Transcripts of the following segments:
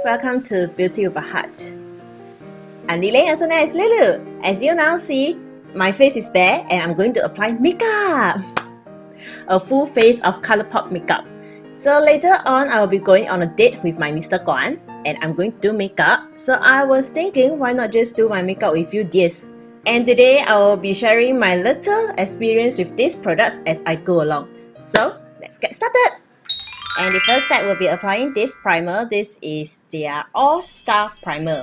welcome to Beauty with a Heart. I'm Lily, also known as Lulu. As you now see, my face is bare and I'm going to apply makeup. A full face of Colourpop makeup. So later on, I will be going on a date with my Mr. Guan and I'm going to do makeup. So I was thinking, why not just do my makeup with you dears? And today I will be sharing my little experience with these products as I go along. So let's get started. And the first step will be applying this primer. This is their All-Star Primer.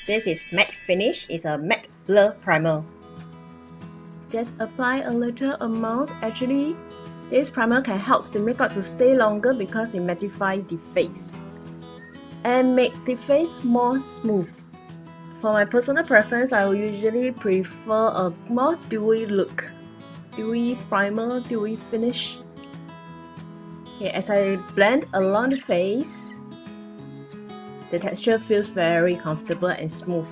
This is matte finish. It's a matte blur primer. Just apply a little amount. Actually, this primer can help the makeup to stay longer because it mattifies the face and make the face more smooth. For my personal preference, I will usually prefer a more dewy look. Dewy primer, dewy finish. Okay, as I blend along the face, the texture feels very comfortable and smooth,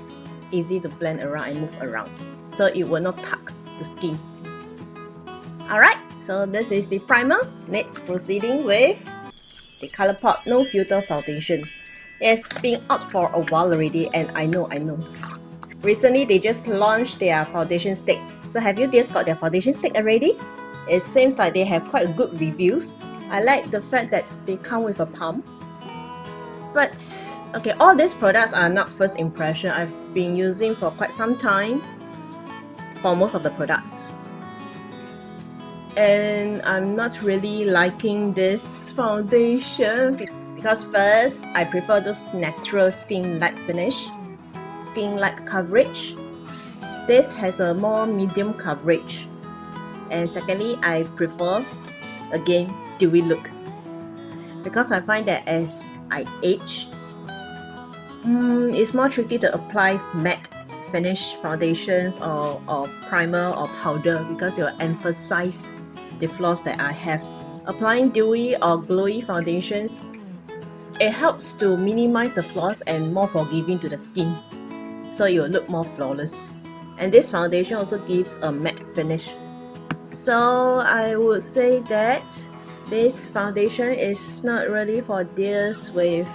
easy to blend around and move around, so it will not tug the skin. Alright, so this is the primer. Next, proceeding with the Colourpop No Filter Foundation. It's been out for a while already, and I know. Recently, they just launched their foundation stick. So have you just got their foundation stick already? It seems like they have quite good reviews. I like the fact that they come with a pump. But okay, all these products are not first impression. I've been using for quite some time for most of the products. And I'm not really liking this foundation because first, I prefer those natural skin-like finish, skin-like coverage. This has a more medium coverage. And secondly, I prefer, again, dewy look, because I find that as I age, it's more tricky to apply matte finish foundations or primer or powder because it will emphasize the flaws that I have. Applying dewy or glowy foundations, it helps to minimize the flaws and more forgiving to the skin, so it will look more flawless. And this foundation also gives a matte finish. So I would say that this foundation is not really for those with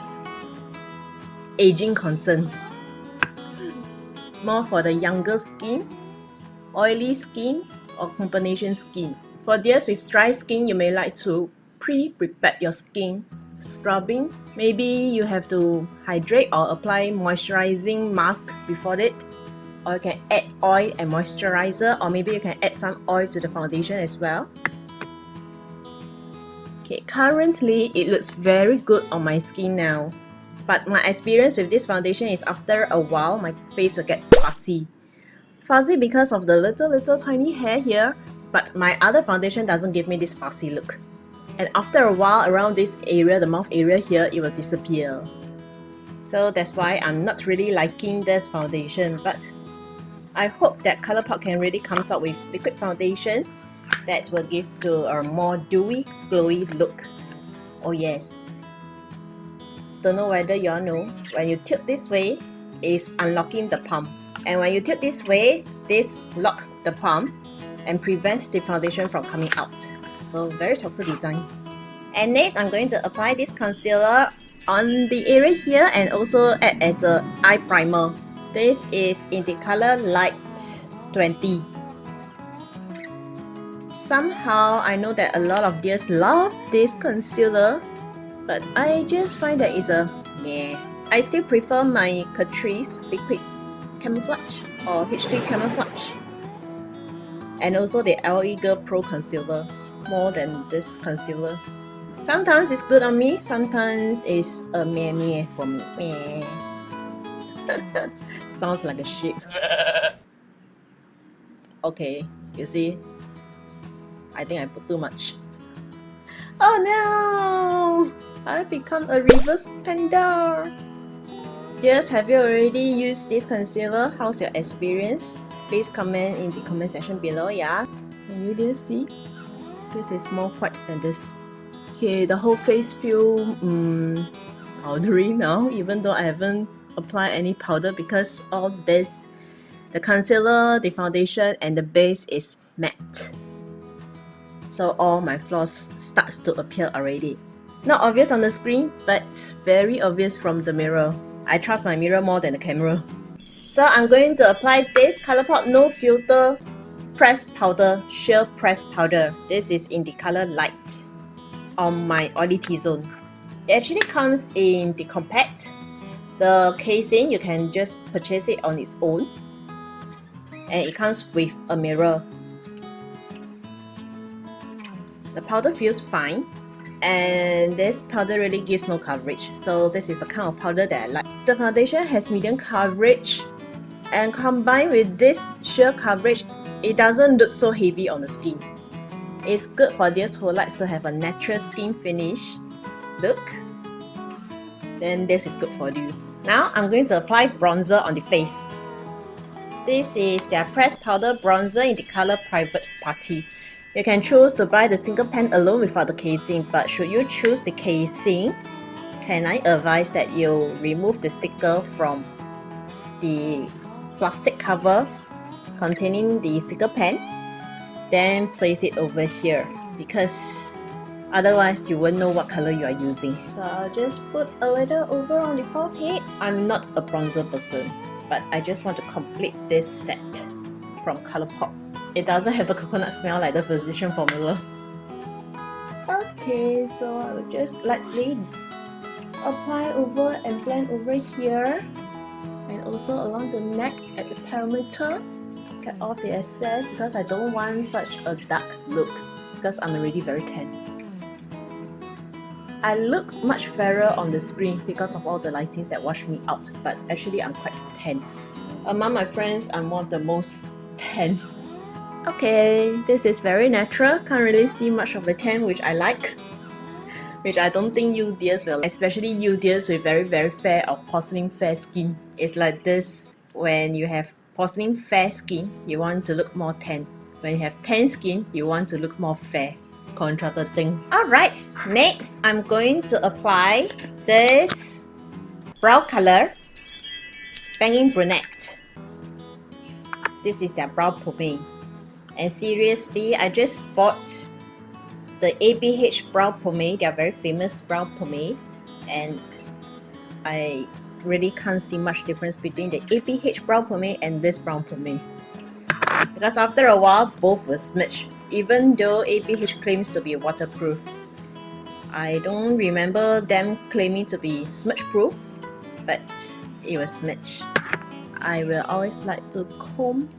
aging concern. More for the younger skin, oily skin, or combination skin. For those with dry skin, you may like to pre-prepare your skin. Scrubbing, maybe you have to hydrate or apply moisturizing mask before it. Or you can add oil and moisturizer, or maybe you can add some oil to the foundation as well. Okay, currently it looks very good on my skin now, but my experience with this foundation is after a while my face will get fuzzy. Fuzzy because of the little tiny hair here, but my other foundation doesn't give me this fuzzy look. And after a while, around this area, the mouth area here, it will disappear. So that's why I'm not really liking this foundation, but I hope that Colourpop can really come out with liquid foundation that will give to a more dewy, glowy look. Oh yes. Don't know whether you all know, when you tilt this way, it's unlocking the pump. And when you tilt this way, this lock the pump and prevents the foundation from coming out. So very thoughtful design. And next, I'm going to apply this concealer on the area here and also add as a eye primer. This is in the color Light 20. Somehow, I know that a lot of dears love this concealer, but I just find that it's a meh. I still prefer my Catrice Liquid Camouflage or HD Camouflage, and also the LE Girl Pro Concealer more than this concealer. Sometimes it's good on me, sometimes it's a meh for me. Meh. Sounds like a sheep. Okay, you see, I think I put too much. Oh no! I become a reverse panda. Yes, have you already used this concealer? How's your experience? Please comment in the comment section below, yeah? Can you just see? This is more white than this. Okay, the whole face feels powdery now, even though I haven't applied any powder because all this, the concealer, the foundation, and the base is matte. So all my flaws starts to appear already. Not obvious on the screen, but very obvious from the mirror. I trust my mirror more than the camera. So I'm going to apply this Colourpop No Filter Pressed Powder, Sheer Pressed Powder. This is in the color Light on my oily T-zone. It actually comes in the compact. The casing, you can just purchase it on its own. And it comes with a mirror. The powder feels fine. And this powder really gives no coverage. So this is the kind of powder that I like. The foundation has medium coverage. And combined with this sheer coverage, it doesn't look so heavy on the skin. It's good for those who likes to have a natural skin finish look. Then this is good for you. Now I'm going to apply bronzer on the face. This is their pressed powder bronzer in the color Private Party. You can choose to buy the single pen alone without the casing, but should you choose the casing, can I advise that you remove the sticker from the plastic cover containing the single pen, then place it over here, because otherwise you won't know what color you are using. So I'll just put a little over on the forehead. I'm not a bronzer person, but I just want to complete this set from Colourpop. It doesn't have the coconut smell like the Physician formula. Okay, so I will just lightly apply over and blend over here, and also along the neck at the perimeter. Get off the excess because I don't want such a dark look, because I'm already very tan. I look much fairer on the screen because of all the lightings that wash me out, but actually I'm quite tan. Among my friends, I'm one of the most tan. Okay, this is very natural, can't really see much of the tan, which I like. Which I don't think you dears will, especially you dears with very fair or porcelain fair skin. It's like this, when you have porcelain fair skin, you want to look more tan. When you have tan skin, you want to look more fair. Contradicting. Alright, next I'm going to apply this brow color, Banging Brunette. This is their brow pomade. And seriously, I just bought the ABH brow pomade, their very famous brow pomade, and I really can't see much difference between the ABH brow pomade and this brow pomade, because after a while both will smudge, even though ABH claims to be waterproof. I don't remember them claiming to be smudge proof, but it was smudge. I will always like to comb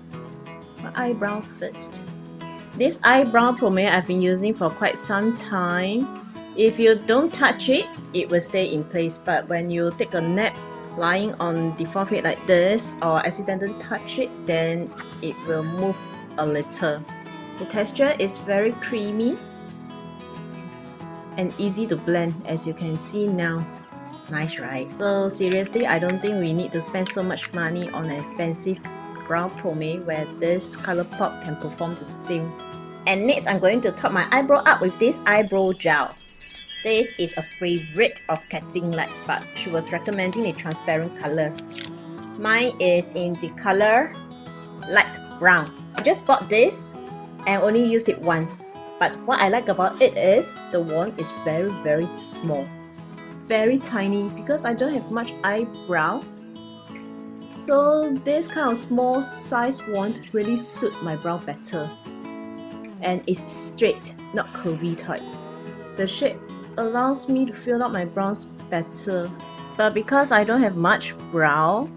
my eyebrow first. This eyebrow pomade I've been using for quite some time. If you don't touch it, it will stay in place, but when you take a nap lying on the forehead like this or accidentally touch it, then it will move a little. The texture is very creamy and easy to blend, as you can see now. Nice, right? So seriously, I don't think we need to spend so much money on an expensive brow pomade where this Colourpop can perform the same. And next, I'm going to top my eyebrow up with this eyebrow gel. This is a favorite of Kathleen Lights, but she was recommending a transparent color. Mine is in the color light brown. I just bought this and only used it once. But what I like about it is the wand is very small. Very tiny, because I don't have much eyebrow. So this kind of small size wand really suits my brow better. And it's straight, not curvy type. The shape allows me to fill out my brows better. But because I don't have much brow,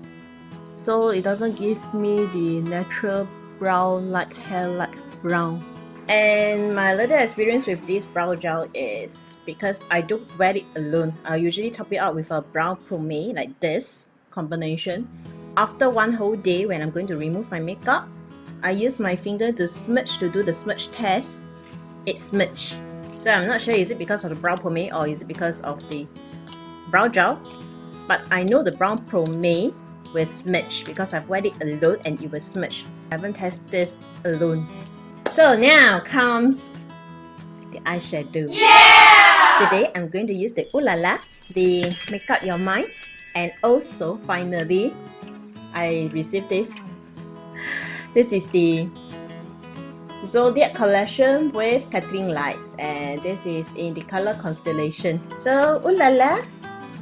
so it doesn't give me the natural brown like hair like brown. And my little experience with this brow gel is because I don't wear it alone. I usually top it out with a brow pomade like this combination. After one whole day, when I'm going to remove my makeup, I use my finger to smudge to do the smudge test. It smudged. So I'm not sure, is it because of the brow pomade or is it because of the brow gel? But I know the brow pomade will smudge because I've wear it alone and it will smudge. I haven't tested this alone. So now comes the eyeshadow. Yeah! Today I'm going to use the Ooh La La, the Make Up Your Mind, and also finally I received this. This is the Zodiac collection with twinkling lights, and this is in the color Constellation. So, ooh la la,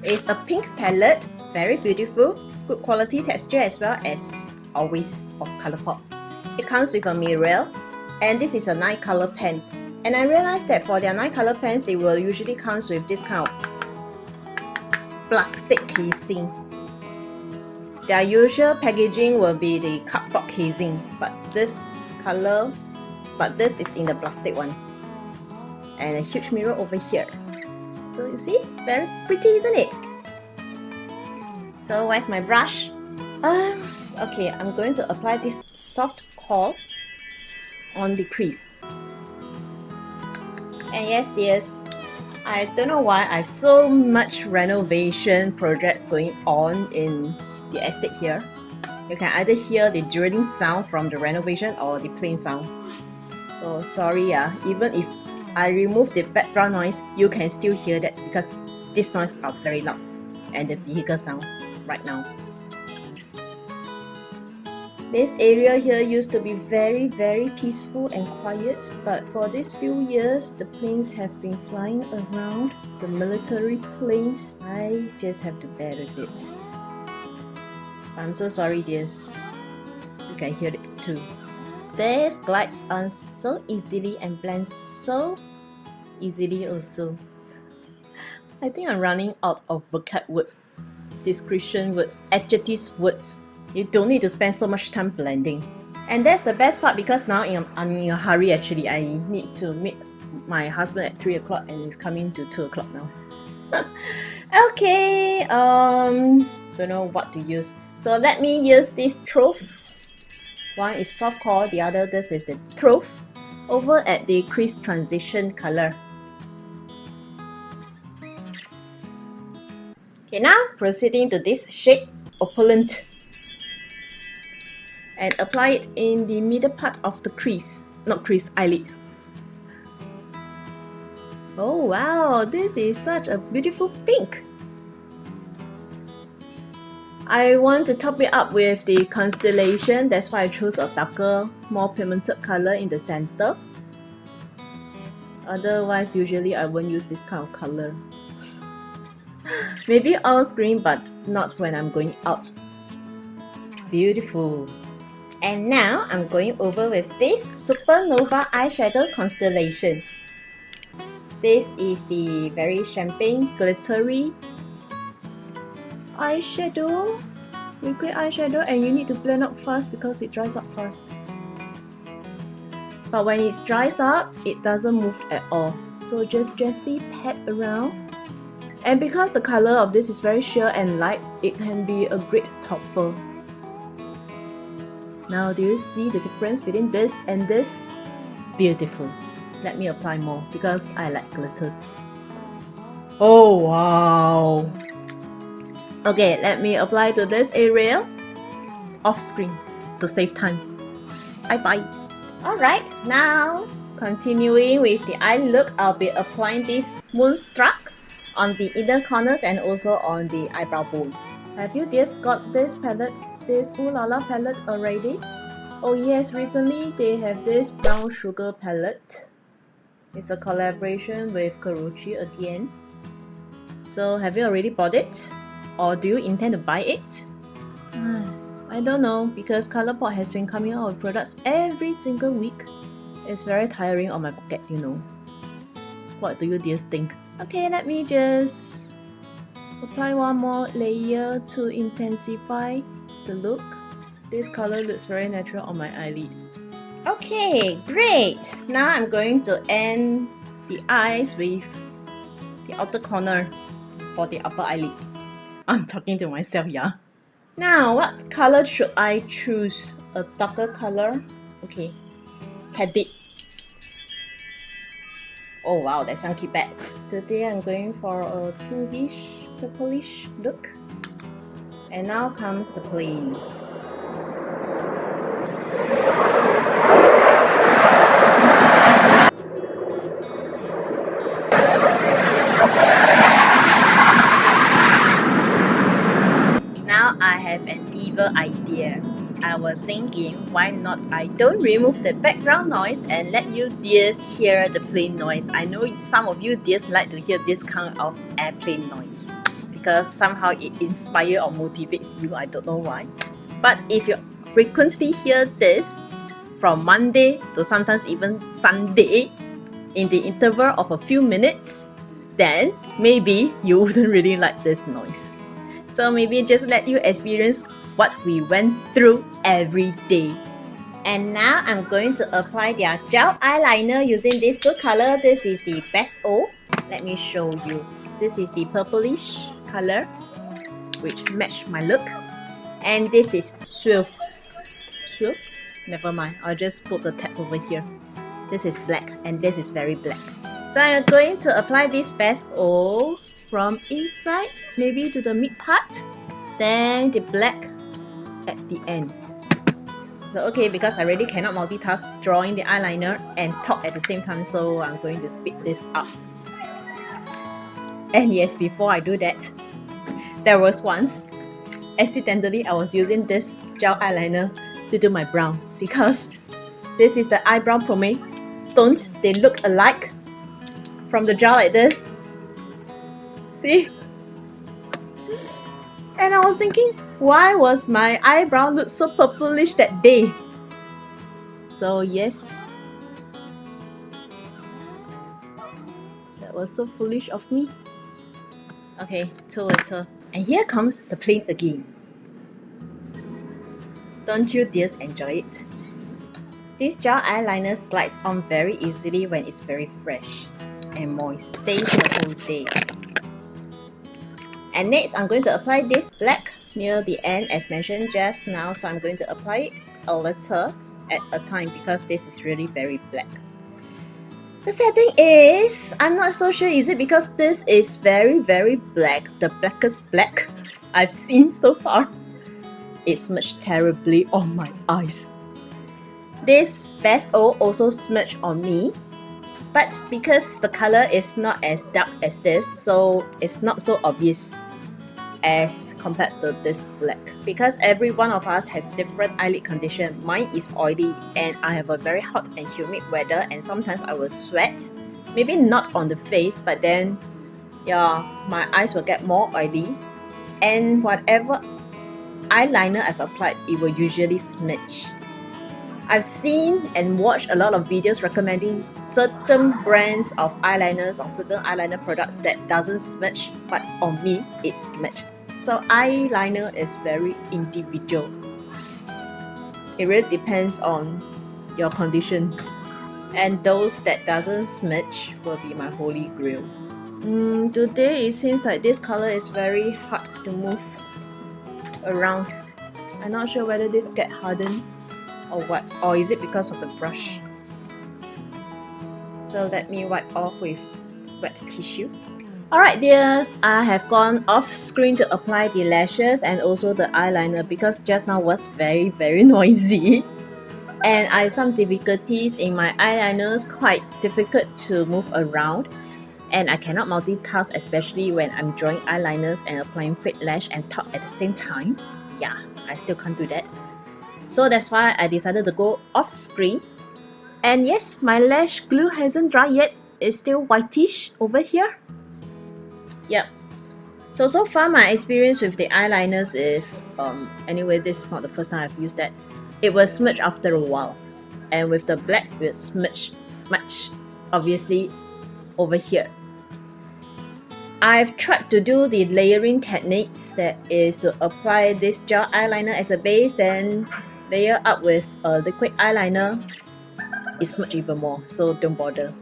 it's a pink palette, very beautiful, good quality texture as well as always of Colourpop. It comes with a mirror, and this is a 9-color pen. And I realized that for their 9-color pens, they will usually comes with this kind of plastic casing. Their usual packaging will be the cardboard casing, but this is in the plastic one. And a huge mirror over here. So you see, very pretty, isn't it? So where's my brush? Okay, I'm going to apply this soft core on the crease. And yes, dears, I don't know why I have so much renovation projects going on in the estate here. You can either hear the drilling sound from the renovation or the plain sound. So sorry, even if I remove the background noise, you can still hear that because this noise are very loud and the vehicle sound right now. This area here used to be very peaceful and quiet, but for these few years the planes have been flying around, the military planes. I just have to bear with it. I'm so sorry, dears. You can hear it too. This glides on so easily and blends so easily also. I think I'm running out of vocab words, description words, adjectives words. You don't need to spend so much time blending. And that's the best part because now I'm in a hurry actually. I need to meet my husband at 3 o'clock and he's coming to 2 o'clock now. Okay, don't know what to use. So let me use this trove. One is soft core, the other this is the trove. Over at the crease transition color. Okay, now proceeding to this shade Opulent. And apply it in the middle part of the crease, not crease, eyelid. Oh wow, this is such a beautiful pink. I want to top it up with the Constellation, that's why I chose a darker, more pigmented color in the center. Otherwise, usually I won't use this kind of color. Maybe on screen, but not when I'm going out. Beautiful. And now I'm going over with this Supernova Eyeshadow Constellation. This is the very champagne glittery eyeshadow, liquid eyeshadow, and you need to blend up fast because it dries up fast. But when it dries up, it doesn't move at all. So just gently pat around. And because the color of this is very sheer and light, it can be a great topper. Now do you see the difference between this and this? Beautiful. Let me apply more because I like glitters. Oh wow! Okay, let me apply to this area off screen to save time. Bye bye. Alright, now continuing with the eye look, I'll be applying this Moonstruck on the inner corners and also on the eyebrow bone. Have you just got this palette, this Ooh La La palette already? Oh yes, recently they have this brown sugar palette. It's a collaboration with Karuchi again. So have you already bought it? Or do you intend to buy it? I don't know, because Colourpop has been coming out with products every single week. It's very tiring on my pocket, you know. What do you dears think? Okay, let me just apply one more layer to intensify the look. This color looks very natural on my eyelid. Okay, great! Now I'm going to end the eyes with the outer corner for the upper eyelid. I'm talking to myself, yeah. Now, what color should I choose? A darker color? Okay, Caddy. Oh wow, that sounds cute bad. Today I'm going for a pinkish, purplish look. And now comes the plain. Now I have an evil idea. I was thinking, why not I don't remove the background noise and let you dears hear the plane noise. I know some of you dears like to hear this kind of airplane noise because somehow it inspires or motivates you, I don't know why. But if you frequently hear this from Monday to sometimes even Sunday in the interval of a few minutes, then maybe you wouldn't really like this noise. So maybe just let you experience what we went through every day. And now I'm going to apply their gel eyeliner using this two color. This is the Best O. Let me show you. This is the purplish color, which match my look. And this is Swift. Never mind, I'll just put the text over here. This is black and this is very black. So I'm going to apply this Best O from inside, maybe to the mid part, then the black at the end. So okay, because I really cannot multitask drawing the eyeliner and talk at the same time, so I'm going to speed this up. And yes, before I do that, there was once, accidentally I was using this gel eyeliner to do my brow, because this is the eyebrow pomade. Don't they look alike from the gel like this? See? And I was thinking, why was my eyebrow look so purplish that day? So yes, that was so foolish of me. Okay, too little. And here comes the plane again. Don't you dears enjoy it? This gel eyeliner glides on very easily when it's very fresh and moist. Stays the whole day. And next, I'm going to apply this black near the end as mentioned just now. So I'm going to apply it a little at a time because this is really very black. The sad thing is, I'm not so sure is it because this is very black, the blackest black I've seen so far. It smudged terribly on my eyes. This Best O also smudged on me, but because the color is not as dark as this, so it's not so obvious as compared to this black. Because every one of us has different eyelid condition. Mine is oily and I have a very hot and humid weather, and sometimes I will sweat. Maybe not on the face, but then yeah, my eyes will get more oily, and whatever eyeliner I've applied, it will usually smudge. I've seen and watched a lot of videos recommending certain brands of eyeliners or certain eyeliner products that doesn't smudge, but on me it smudge. So eyeliner is very individual. It really depends on your condition, and those that doesn't smudge will be my holy grail. Today it seems like this color is very hard to move around. I'm not sure whether this get hardened or what, or is it because of the brush. So let me wipe off with wet tissue. Alright dears, I have gone off screen to apply the lashes and also the eyeliner because just now was very noisy. And I have some difficulties in my eyeliners, quite difficult to move around. And I cannot multitask, especially when I'm drawing eyeliners and applying fake lash and talk at the same time. Yeah, I still can't do that. So that's why I decided to go off screen. And yes, my lash glue hasn't dried yet. It's still whitish over here. Yep. So far my experience with the eyeliners is, anyway, this is not the first time I've used that. It will smudge after a while. And with the black, it will smudge much, obviously, over here. I've tried to do the layering techniques, that is to apply this gel eyeliner as a base, then layer up with a liquid eyeliner. It smudge even more, so don't bother.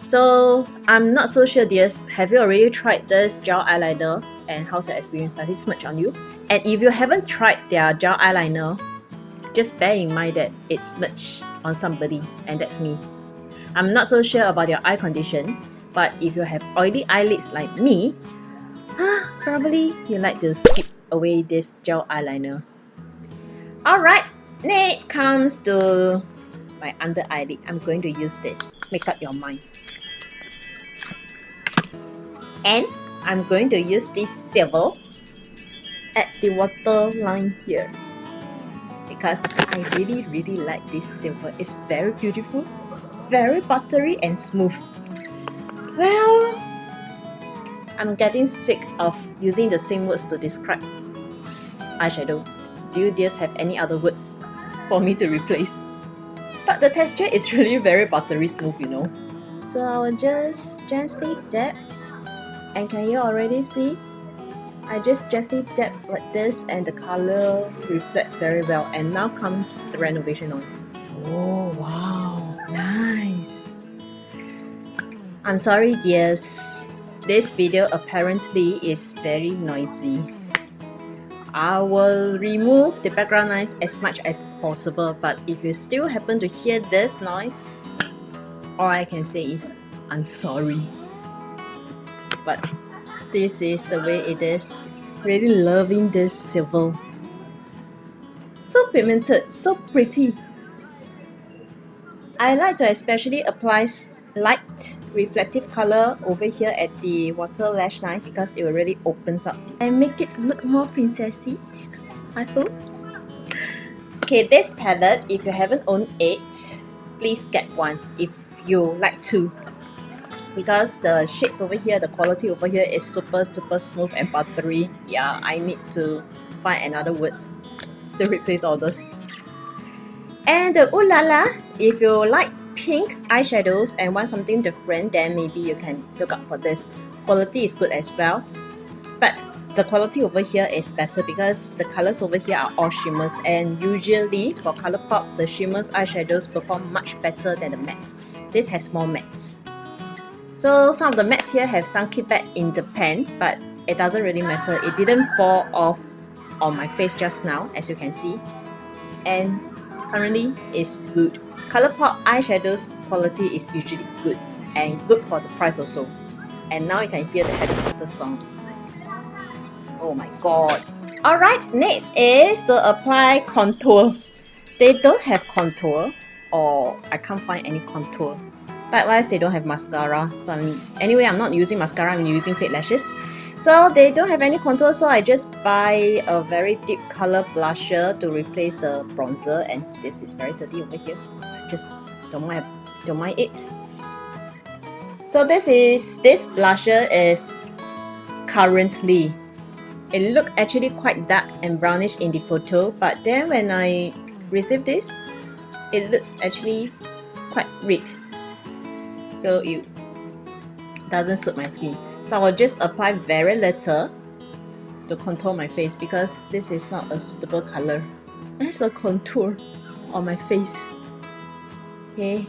So I'm not so sure dears, have you already tried this gel eyeliner and how's your experience? Does it smudge on you? And if you haven't tried their gel eyeliner, just bear in mind that it smudged on somebody, and that's me. I'm not so sure about your eye condition, but if you have oily eyelids like me, probably you like to skip away this gel eyeliner. Alright, next comes to my under eyelid. I'm going to use this. Make up your mind. And I'm going to use this silver at the waterline here. because I really like this silver. It's very beautiful, very buttery and smooth. Well, I'm getting sick of using the same words to describe eyeshadow. Do you dears have any other words for me to replace? But the texture is really very buttery smooth, you know. So I'll just gently dab, and can you already see? I just gently dab like this and the color reflects very well. And now comes the renovation noise. Oh wow, nice. I'm sorry dears, this video apparently is very noisy. I will remove the background noise as much as possible, but if you still happen to hear this noise, all I can say is I'm sorry. But this is the way it is. Really loving this silver. So pigmented, so pretty. I like to especially apply light reflective color over here at the water lash line because it will really opens up and make it look more princessy, I hope. Okay, this palette, if you haven't owned it, please get one if you like to, because the shades over here, the quality over here is super smooth and buttery. Yeah, I need to find another words to replace all this. And the Ooh La La, if you like pink eyeshadows and want something different, then maybe you can look up for this. Quality is good as well, but the quality over here is better because the colors over here are all shimmers, and usually for Colourpop, the shimmers eyeshadows perform much better than the mattes. This has more mattes. So some of the mattes here have sunk it back in the pan, but it doesn't really matter. It didn't fall off on my face just now, as you can see, and currently is good. Colourpop eyeshadows quality is usually good and good for the price also. And now you can hear the helicopter song. Oh my god. Alright, next is to apply contour. They don't have contour, or I can't find any contour. Likewise, they don't have mascara. So anyway, I'm not using mascara, I'm using fake lashes. So they don't have any contour, so I just buy a very deep color blusher to replace the bronzer, and this is very dirty over here. Just don't mind it. So this blusher is currently, it looked actually quite dark and brownish in the photo, but then when I received this, it looks actually quite red. So it doesn't suit my skin. So I will just apply very little to contour my face because this is not a suitable color as a contour on my face. Okay.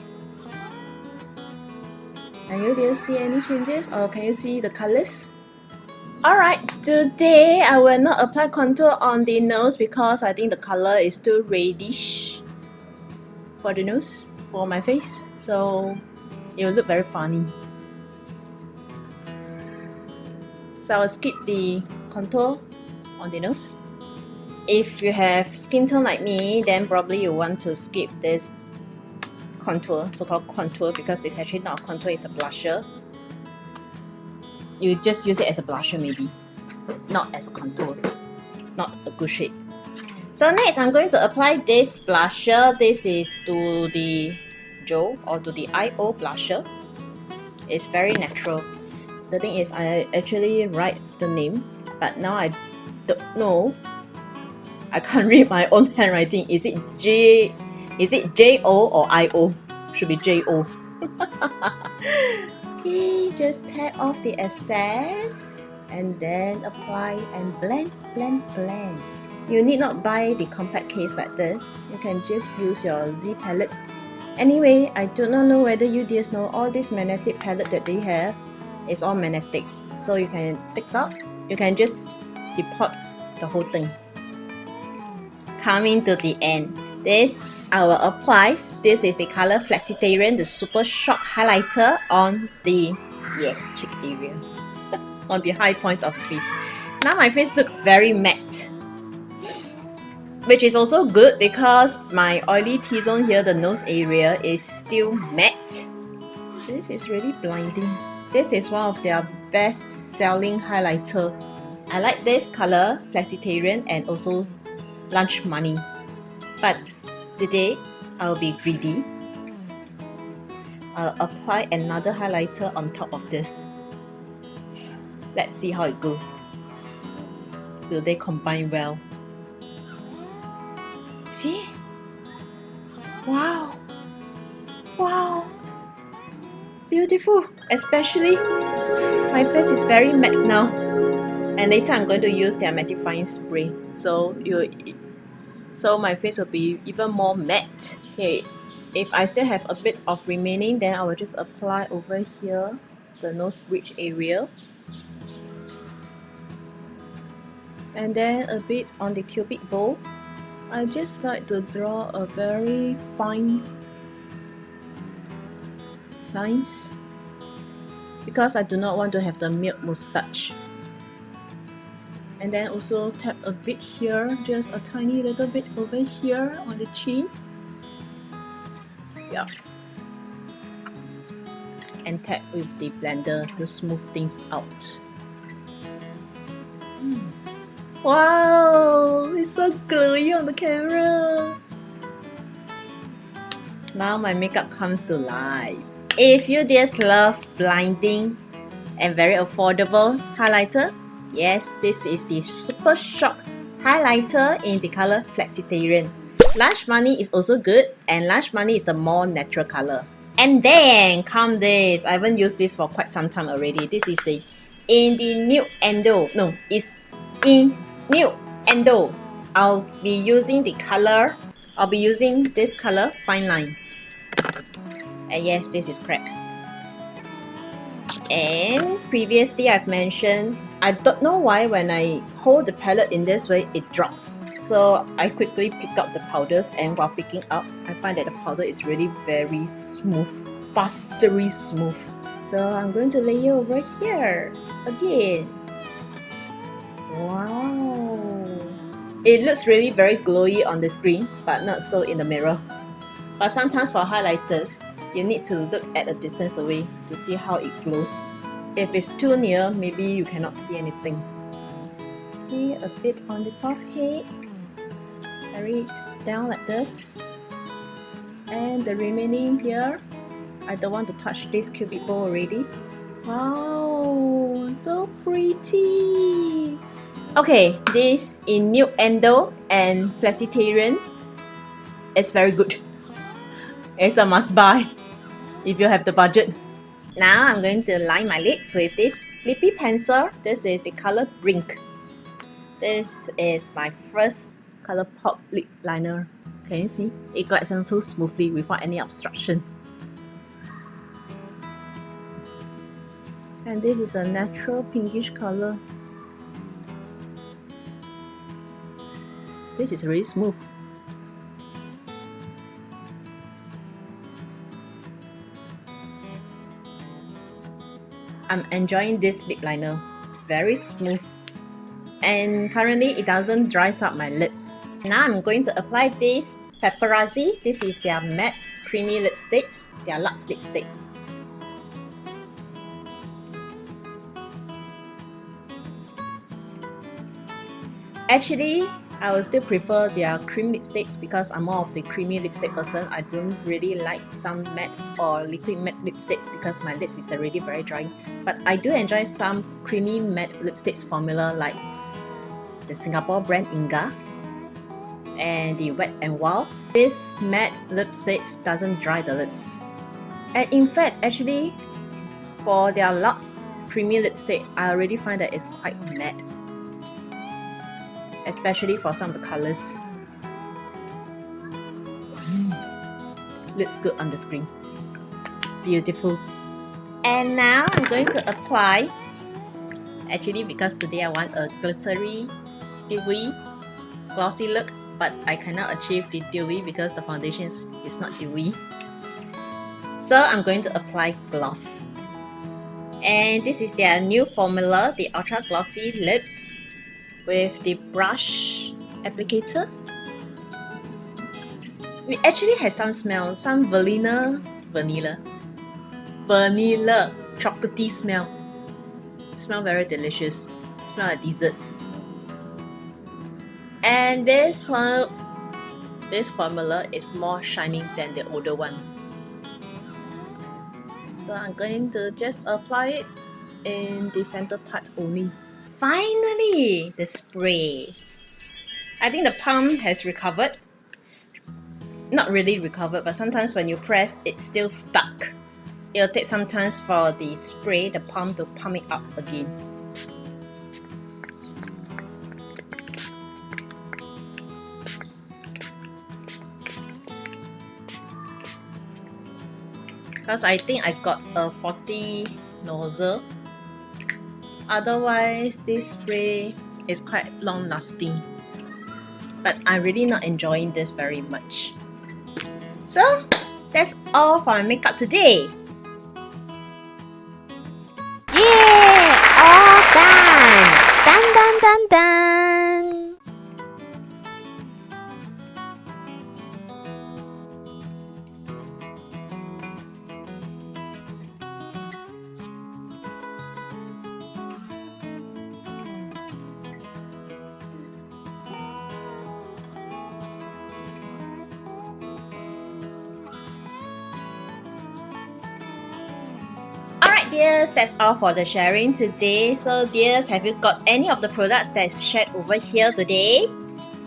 Can you see any changes, or can you see the colors? Alright, today I will not apply contour on the nose because I think the color is too reddish for the nose, for my face. So it will look very funny. So I will skip the contour on the nose. If you have skin tone like me, then probably you want to skip this contour, so-called contour, because it's actually not a contour, it's a blusher. You just use it as a blusher maybe, not as a contour, not a good shade. So next I'm going to apply this blusher. This is to the Joe or to the IO blusher. It's very natural. The thing is, I actually write the name, but now I don't know. I can't read my own handwriting. Is it J-O or I-O? Should be J-O. Okay, just tap off the excess and then apply and blend. You need not buy the compact case like this. You can just use your Z palette. Anyway, I do not know whether you dears know all this magnetic palette that they have. It's all magnetic, so you can pick up, you can just depot the whole thing. Coming to the end, this I will apply. This is the color Flexitarian, the super shock highlighter on the cheek area, on the high points of the face. Now my face looks very matte, which is also good because my oily T-zone here, the nose area, is still matte. This is really blinding. This is one of their best selling highlighter. I like this color, Flexitarian, and also Lunch Money. But today I'll be greedy. I'll apply another highlighter on top of this. Let's see how it goes. Will they combine well? See? Wow! Wow! Beautiful! Especially my face is very matte now. And later I'm going to use their mattifying spray. So my face will be even more matte. Okay. If I still have a bit of remaining, then I will just apply over here, the nose bridge area. And then a bit on the cupid bow. I just like to draw a very fine lines because I do not want to have the milk moustache. And then also tap a bit here, just a tiny little bit over here on the chin. Yeah. And tap with the blender to smooth things out. Wow, it's so glowy on the camera. Now my makeup comes to life. If you just love blinding and very affordable highlighter, yes, this is the Super Shock highlighter in the color Flexitarian. Lush Money is also good, and Lush Money is the more natural color. And then come this. I haven't used this for quite some time already. This is the in the Nude Endo. No, it's in Nude Endo. I'll be using the color. I'll be using this color, Fine Line. And yes, this is cracked. And previously I've mentioned, I don't know why when I hold the palette in this way, it drops. So I quickly pick up the powders, and while picking up, I find that the powder is really very smooth, buttery smooth. So I'm going to layer over here again. Wow! It looks really very glowy on the screen, but not so in the mirror. But sometimes for highlighters, you need to look at a distance away to see how it glows. If it's too near, maybe you cannot see anything. Okay, a bit on the forehead. Carry it down like this. And the remaining here, I don't want to touch this cupid bow already. Wow, so pretty! Okay, this in Nude Endo and Flexitarian is very good. It's a must buy if you have the budget. Now I'm going to line my lips with this lippy pencil. This is the color Brink. This is my first Colourpop lip liner. Can you see? It glides on so smoothly without any obstruction. And this is a natural pinkish color. This is really smooth. I'm enjoying this lip liner. Very smooth. And currently it doesn't dry up my lips. Now I'm going to apply this Paparazzi. This is their matte creamy lipsticks, their luxe lipstick. Actually, I will still prefer their cream lipsticks because I'm more of the creamy lipstick person. I don't really like some matte or liquid matte lipsticks because my lips is already very dry. But I do enjoy some creamy matte lipsticks formula like the Singapore brand Inga and the Wet n Wild. This matte lipsticks doesn't dry the lips. And in fact, actually, for their luxe creamy lipstick, I already find that it's quite matte, especially for some of the colors. Looks good on the screen. Beautiful. And now I'm going to apply, actually because today I want a glittery, dewy, glossy look, but I cannot achieve the dewy because the foundation is not dewy. So I'm going to apply gloss. And this is their new formula, the Ultra Glossy Lips with the brush applicator. We actually have some smell, some vanilla chocolatey smell. Smell very delicious. Smell like dessert. And this one this formula is more shining than the older one. So I'm going to just apply it in the center part only. Finally, the spray. I think the pump has recovered. Not really recovered, but sometimes when you press, it's still stuck. It'll take some time for the spray, the pump, to pump it up again. Because I think I got a 40 nozzle. Otherwise, this spray is quite long lasting. But I'm really not enjoying this very much. So, that's all for my makeup today. Yeah! All done! Done, done, done, done! Alright dears, that's all for the sharing today. So dears, have you got any of the products that's shared over here today?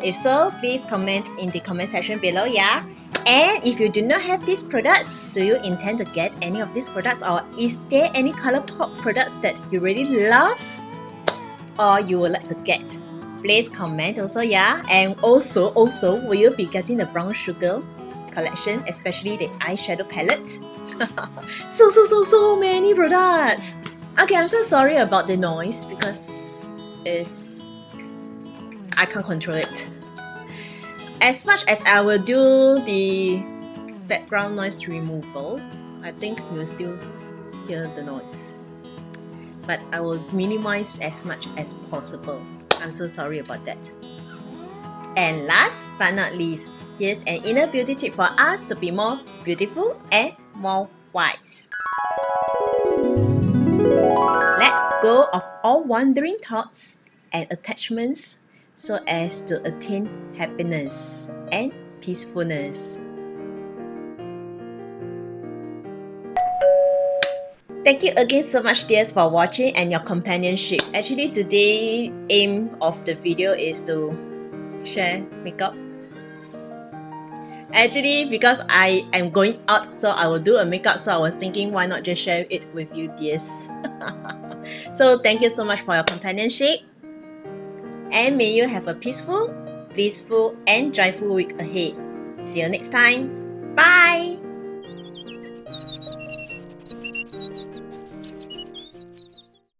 If so, please comment in the comment section below, yeah? And if you do not have these products, do you intend to get any of these products, or is there any Colourpop products that you really love or you would like to get? Please comment also, yeah? And also, will you be getting the brown sugar collection, especially the eyeshadow palette? So many products. Okay, I'm so sorry about the noise because I can't control it. As much as I will do the background noise removal, I think you will still hear the noise. But I will minimize as much as possible. I'm so sorry about that. And last but not least, here's an inner beauty tip for us to be more beautiful and more wise. Let go of all wandering thoughts and attachments so as to attain happiness and peacefulness. Thank you again so much dears for watching and your companionship. Actually today aim of the video is to share makeup. Actually because I am going out, so I will do a makeup, so I was thinking why not just share it with you dears. So thank you so much for your companionship, and may you have a peaceful, blissful and joyful week ahead. See you next time. Bye!